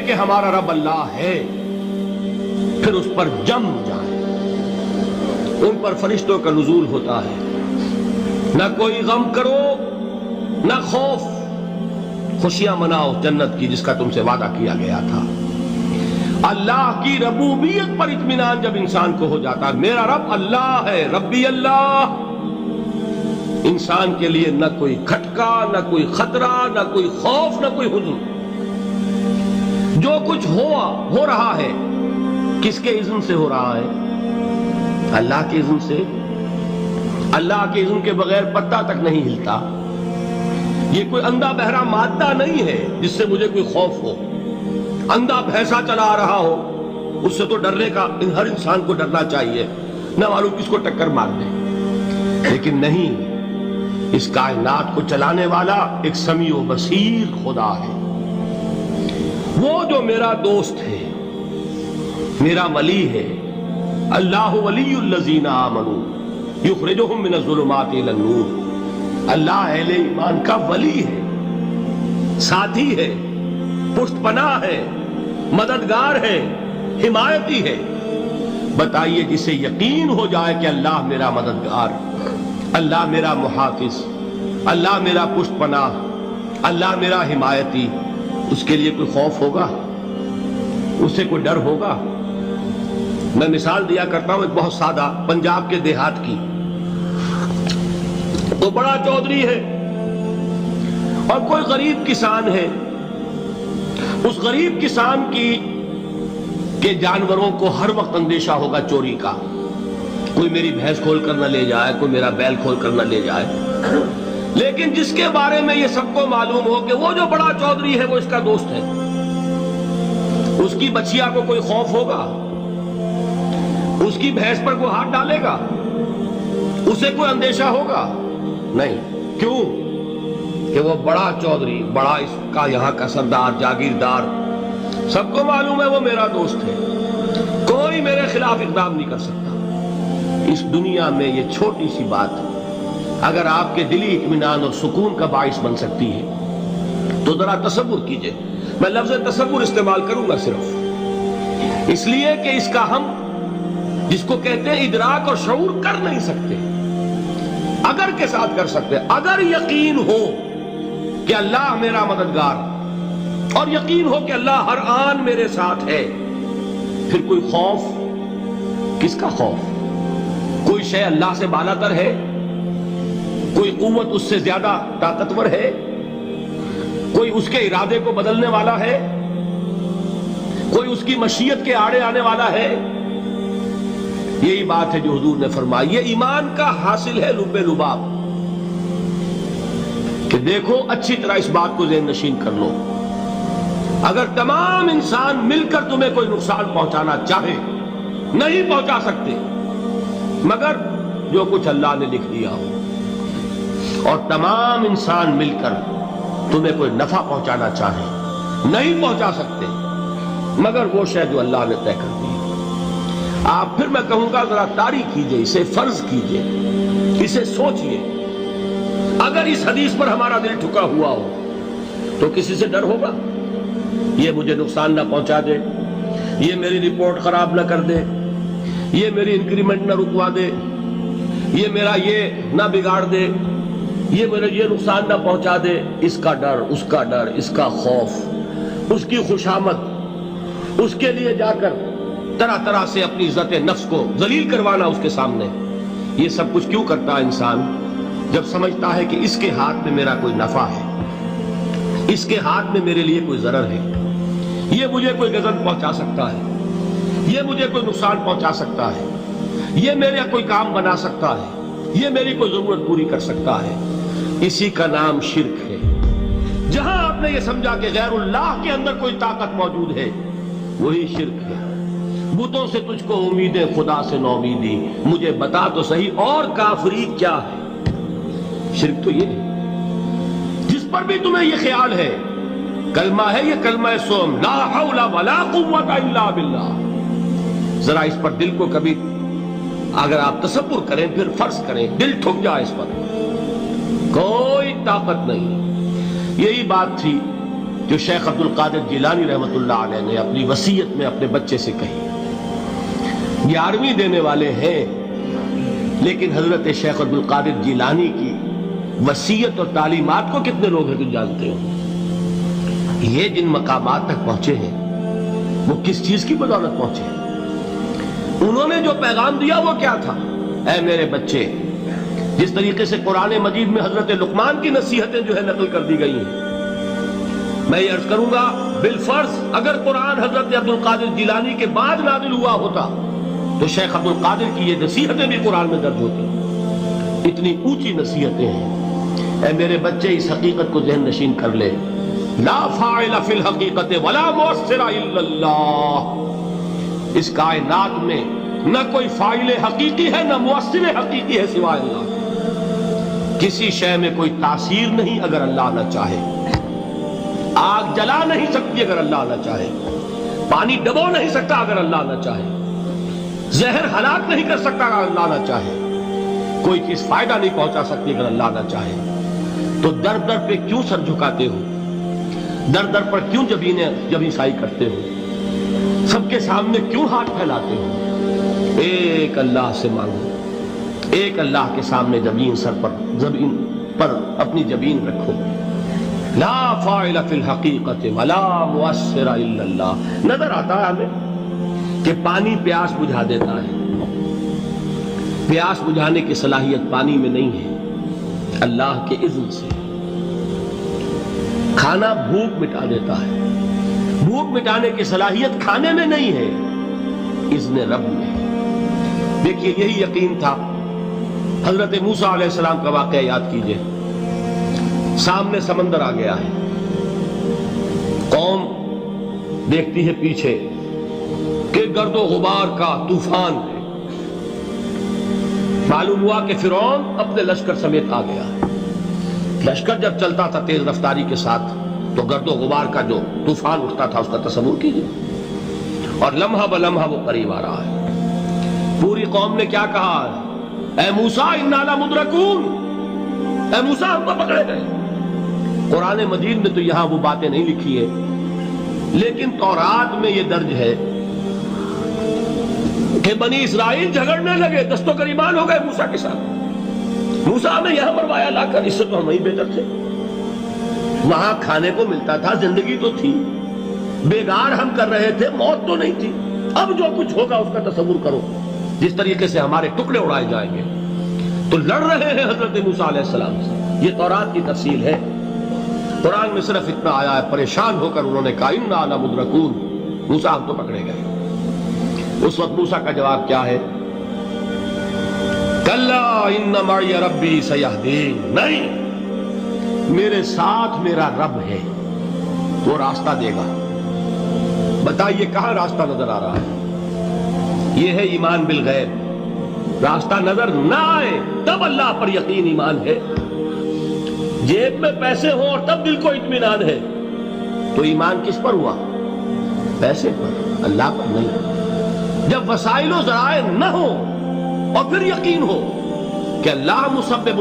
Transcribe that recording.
کہ ہمارا رب اللہ ہے، پھر اس پر جم جائیں۔ ان پر فرشتوں کا نزول ہوتا ہے، نہ کوئی غم کرو نہ خوف، خوشیاں مناؤ جنت کی جس کا تم سے وعدہ کیا گیا تھا۔ اللہ کی ربوبیت پر اطمینان جب انسان کو ہو جاتا ہے، میرا رب اللہ ہے، ربی اللہ، انسان کے لیے نہ کوئی کھٹکا، نہ کوئی خطرہ، نہ کوئی خوف، نہ کوئی حزن۔ جو کچھ ہو رہا ہے کس کے اذن سے ہو رہا ہے؟ اللہ کے اذن سے۔ اللہ کے اذن کے بغیر پتا تک نہیں ہلتا۔ یہ کوئی اندھا بہرا مادہ نہیں ہے جس سے مجھے کوئی خوف ہو۔ اندھا بھینسا چلا آ رہا ہو اس سے تو ڈرنے کا ہر انسان کو ڈرنا چاہیے، نہ معلوم کس کو ٹکر مار دے۔ لیکن نہیں، اس کائنات کو چلانے والا ایک سمیع و بصیر خدا ہے، وہ جو میرا دوست ہے، میرا ولی ہے۔ اللہ ولی الذین آمنوا یخرجہم من الظلمات الی النور۔ اللہ اہل ایمان کا ولی ہے، ساتھی ہے، پشت پناہ ہے، مددگار ہے، حمایتی ہے۔ بتائیے جسے یقین ہو جائے کہ اللہ میرا مددگار، اللہ میرا محافظ، اللہ میرا پشت پناہ، اللہ میرا حمایتی، اس کے لیے کوئی خوف ہوگا؟ اس سے کوئی ڈر ہوگا؟ میں مثال دیا کرتا ہوں ایک بہت سادہ، پنجاب کے دیہات کی۔ تو بڑا چودھری ہے اور کوئی غریب کسان ہے۔ اس غریب کسان کے جانوروں کو ہر وقت اندیشہ ہوگا چوری کا، کوئی میری بھینس کھول کر نہ لے جائے، کوئی میرا بیل کھول کر نہ لے جائے۔ لیکن جس کے بارے میں یہ سب کو معلوم ہو کہ وہ جو بڑا چودھری ہے وہ اس کا دوست ہے، اس کی بچیا کو کوئی خوف ہوگا؟ اس کی بھینس پر کوئی ہاتھ ڈالے گا؟ اسے کوئی اندیشہ ہوگا؟ نہیں۔ کیوں؟ کہ وہ بڑا چودھری، بڑا اس کا یہاں کا سردار، جاگیردار، سب کو معلوم ہے وہ میرا دوست ہے، کوئی میرے خلاف اقدام نہیں کر سکتا۔ اس دنیا میں یہ چھوٹی سی بات اگر آپ کے دلی اطمینان اور سکون کا باعث بن سکتی ہے تو ذرا تصور کیجئے۔ میں لفظ تصور استعمال کروں گا صرف اس لیے کہ اس کا ہم جس کو کہتے ہیں ادراک اور شعور کر نہیں سکتے، اگر کے ساتھ کر سکتے۔ اگر یقین ہو کہ اللہ میرا مددگار اور یقین ہو کہ اللہ ہر آن میرے ساتھ ہے، پھر کوئی خوف؟ کس کا خوف؟ کوئی شے اللہ سے بالا تر ہے؟ کوئی قوت اس سے زیادہ طاقتور ہے؟ کوئی اس کے ارادے کو بدلنے والا ہے؟ کوئی اس کی مشیت کے آڑے آنے والا ہے؟ یہی بات ہے جو حضور نے فرمائی۔ یہ ایمان کا حاصل ہے لب لباب، کہ دیکھو اچھی طرح اس بات کو ذہن نشین کر لو، اگر تمام انسان مل کر تمہیں کوئی نقصان پہنچانا چاہے نہیں پہنچا سکتے، مگر جو کچھ اللہ نے لکھ دیا ہو، اور تمام انسان مل کر تمہیں کوئی نفع پہنچانا چاہے نہیں پہنچا سکتے، مگر وہ شے جو اللہ نے طے کر دی۔ آپ پھر میں کہوں گا ذرا طاری کیجئے، اسے فرض کیجئے، اسے سوچئے۔ اگر اس حدیث پر ہمارا دل ٹھکا ہوا ہو تو کسی سے ڈر ہوگا؟ یہ مجھے نقصان نہ پہنچا دے، یہ میری رپورٹ خراب نہ کر دے، یہ میری انکریمنٹ نہ رکوا دے، یہ میرا یہ نہ بگاڑ دے، یہ میرا یہ نقصان نہ پہنچا دے۔ اس کا ڈر، اس کا ڈر، اس کا خوف، اس کی خوشامد، اس کے لیے جا کر طرح طرح سے اپنی عزت نفس کو ذلیل کروانا اس کے سامنے، یہ سب کچھ کیوں کرتا ہے انسان؟ جب سمجھتا ہے کہ اس کے ہاتھ میں میرا کوئی نفع ہے، اس کے ہاتھ میں میرے لیے کوئی ضرر ہے، یہ مجھے کوئی غضب پہنچا سکتا ہے، یہ مجھے کوئی نقصان پہنچا سکتا ہے، یہ میرا کوئی کام بنا سکتا ہے، یہ میری کوئی ضرورت پوری کر سکتا ہے، اسی کا نام شرک ہے۔ جہاں آپ نے یہ سمجھا کہ غیر اللہ کے اندر کوئی طاقت موجود ہے، وہی شرک ہے۔ بتوں سے تجھ کو امیدیں، خدا سے نومیدی، مجھے بتا تو صحیح اور کافری کیا ہے؟ شرک تو یہ ہے۔ جس پر بھی تمہیں یہ خیال ہے، کلمہ ہے یہ کلمہ سوم، لا حول ولا قوت الا باللہ، ذرا اس پر دل کو کبھی اگر آپ تصور کریں، پھر فرض کریں، دل ٹھک جائے اس پر، کوئی طاقت نہیں۔ یہی بات تھی جو شیخ عبد القادر جیلانی رحمۃ اللہ علیہ نے اپنی وصیت میں اپنے بچے سے کہی. 11ویں دینے والے ہیں، لیکن حضرت شیخ عبد القادر جیلانی کی وصیت اور تعلیمات کو کتنے لوگ ہیں تم جانتے ہو؟ یہ جن مقامات تک پہنچے ہیں وہ کس چیز کی بدولت پہنچے ہیں؟ انہوں نے جو پیغام دیا وہ کیا تھا؟ اے میرے بچے، جس طریقے سے قرآن مجید میں حضرت لقمان کی نصیحتیں جو ہے نقل کر دی گئی ہیں، میں یہ عرض کروں گا بالفرض اگر قرآن حضرت عبد القادر جیلانی کے بعد نازل ہوا ہوتا تو شیخ عبد القادر کی یہ نصیحتیں بھی قرآن میں درج ہوتی. اتنی اونچی نصیحتیں ہیں. اے میرے بچے، اس حقیقت کو ذہن نشین کر لے، لا فاعل فی الحقیقت ولا مؤثر الا اللہ. اس کائنات میں نہ کوئی فاعل حقیقی ہے نہ مؤثر حقیقی ہے سوائے اللہ. کسی شے میں کوئی تاثیر نہیں اگر اللہ نہ چاہے. آگ جلا نہیں سکتی اگر اللہ نہ چاہے. پانی ڈبو نہیں سکتا اگر اللہ نہ چاہے. زہر ہلاک نہیں کر سکتا اگر اللہ نہ چاہے. کوئی چیز فائدہ نہیں پہنچا سکتی اگر اللہ نہ چاہے. تو در در پہ کیوں سر جھکاتے ہو؟ در در پر کیوں جبیں سائی کرتے ہو؟ سب کے سامنے کیوں ہاتھ پھیلاتے ہو؟ ایک اللہ سے مانگو. ایک اللہ کے سامنے زمین پر اپنی جبین رکھو. لا فاعل فی الحقیقت ولا مؤثر الا اللہ. نظر آتا ہے ہمیں کہ پانی پیاس بجھا دیتا ہے. پیاس بجھانے کی صلاحیت پانی میں نہیں ہے، اللہ کے اذن سے. کھانا بھوک مٹا دیتا ہے، بھوک مٹانے کی صلاحیت کھانے میں نہیں ہے، اذن رب میں. دیکھیے یہی یقین تھا. حضرت موسیٰ علیہ السلام کا واقعہ یاد کیجئے. سامنے سمندر آ گیا ہے، قوم دیکھتی ہے پیچھے کہ گرد و غبار کا طوفان ہے. معلوم ہوا کہ فرعون اپنے لشکر سمیت آ گیا. لشکر جب چلتا تھا تیز رفتاری کے ساتھ تو گرد و غبار کا جو طوفان اٹھتا تھا اس کا تصور کیجئے. اور لمحہ بلمحہ وہ قریب آ رہا ہے. پوری قوم نے کیا کہا؟ اے موسیٰ انا لمدرکون. اے موسیٰ ہم تو پکڑے گئے. قرآن مجید میں تو یہاں وہ باتیں نہیں لکھی ہے، لیکن تورات میں یہ درج ہے کہ بنی اسرائیل جھگڑنے لگے، دست و گریبان ہو گئے موسیٰ کے ساتھ. موسیٰ ہمیں یہاں مروایا لا کر، اس سے تو ہم ہی بہتر تھے. وہاں کھانے کو ملتا تھا، زندگی تو تھی، بیگار ہم کر رہے تھے، موت تو نہیں تھی. اب جو کچھ ہوگا اس کا تصور کرو، جس طریقے سے ہمارے ٹکڑے اڑائے جائیں گے. تو لڑ رہے ہیں حضرت موسیٰ علیہ السلام سے. یہ تورات کی تفصیل ہے. قرآن میں صرف اتنا آیا ہے، پریشان ہو کر انہوں نے کہا انا لمدرکون. موسیٰ ہم تو پکڑے گئے. اس وقت موسیٰ کا جواب کیا ہے؟ کلا ان معی ربی سیہدین. نہیں، میرے ساتھ میرا رب ہے، وہ راستہ دے گا. بتائیے کہاں راستہ نظر آ رہا ہے؟ یہ ہے ایمان بالغیب. راستہ نظر نہ آئے تب اللہ پر یقین ایمان ہے. جیب میں پیسے ہوں اور تب دل کو اطمینان ہے تو ایمان کس پر ہوا؟ پیسے پر، اللہ پر نہیں. جب وسائل و ذرائع نہ ہو اور پھر یقین ہو کہ اللہ مسبب